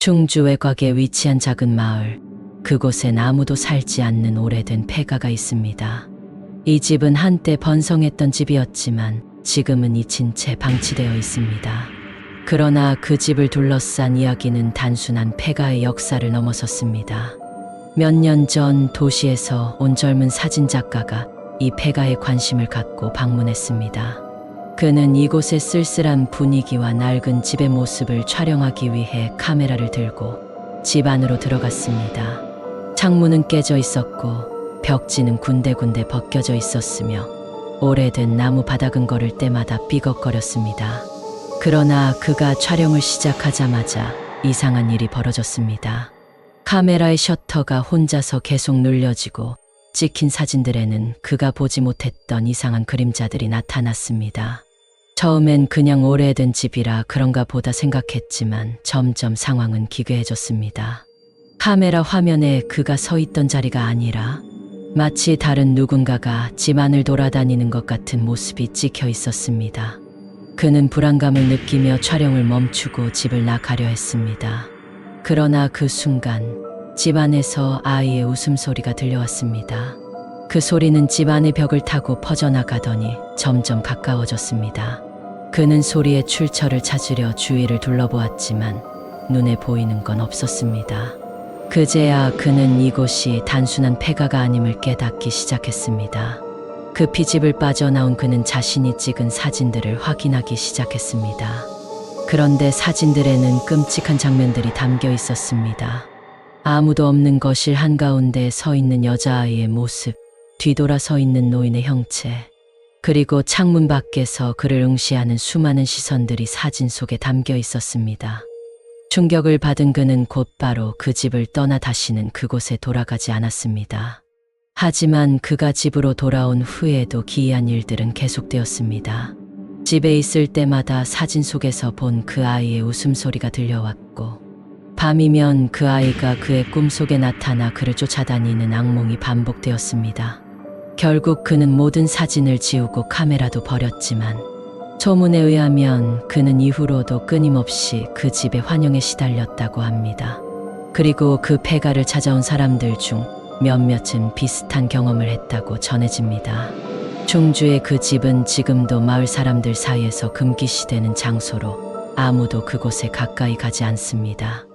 충주 외곽에 위치한 작은 마을, 그곳엔 아무도 살지 않는 오래된 폐가가 있습니다. 이 집은 한때 번성했던 집이었지만 지금은 잊힌 채 방치되어 있습니다. 그러나 그 집을 둘러싼 이야기는 단순한 폐가의 역사를 넘어섰습니다. 몇 년 전 도시에서 온 젊은 사진작가가 이 폐가에 관심을 갖고 방문했습니다. 그는 이곳의 쓸쓸한 분위기와 낡은 집의 모습을 촬영하기 위해 카메라를 들고 집 안으로 들어갔습니다. 창문은 깨져 있었고 벽지는 군데군데 벗겨져 있었으며 오래된 나무 바닥은 걸을 때마다 삐걱거렸습니다. 그러나 그가 촬영을 시작하자마자 이상한 일이 벌어졌습니다. 카메라의 셔터가 혼자서 계속 눌려지고 찍힌 사진들에는 그가 보지 못했던 이상한 그림자들이 나타났습니다. 처음엔 그냥 오래된 집이라 그런가 보다 생각했지만 점점 상황은 기괴해졌습니다. 카메라 화면에 그가 서 있던 자리가 아니라 마치 다른 누군가가 집 안을 돌아다니는 것 같은 모습이 찍혀 있었습니다. 그는 불안감을 느끼며 촬영을 멈추고 집을 나가려 했습니다. 그러나 그 순간 집 안에서 아이의 웃음소리가 들려왔습니다. 그 소리는 집 안의 벽을 타고 퍼져나가더니 점점 가까워졌습니다. 그는 소리의 출처를 찾으려 주위를 둘러보았지만 눈에 보이는 건 없었습니다. 그제야 그는 이곳이 단순한 폐가가 아님을 깨닫기 시작했습니다. 급히 집을 빠져나온 그는 자신이 찍은 사진들을 확인하기 시작했습니다. 그런데 사진들에는 끔찍한 장면들이 담겨 있었습니다. 아무도 없는 거실 한가운데 서 있는 여자아이의 모습, 뒤돌아 서 있는 노인의 형체, 그리고 창문 밖에서 그를 응시하는 수많은 시선들이 사진 속에 담겨 있었습니다. 충격을 받은 그는 곧바로 그 집을 떠나 다시는 그곳에 돌아가지 않았습니다. 하지만 그가 집으로 돌아온 후에도 기이한 일들은 계속되었습니다. 집에 있을 때마다 사진 속에서 본 그 아이의 웃음소리가 들려왔고, 밤이면 그 아이가 그의 꿈속에 나타나 그를 쫓아다니는 악몽이 반복되었습니다. 결국 그는 모든 사진을 지우고 카메라도 버렸지만 소문에 의하면 그는 이후로도 끊임없이 그 집의 환영에 시달렸다고 합니다. 그리고 그 폐가를 찾아온 사람들 중 몇몇은 비슷한 경험을 했다고 전해집니다. 충주의 그 집은 지금도 마을 사람들 사이에서 금기시되는 장소로 아무도 그곳에 가까이 가지 않습니다.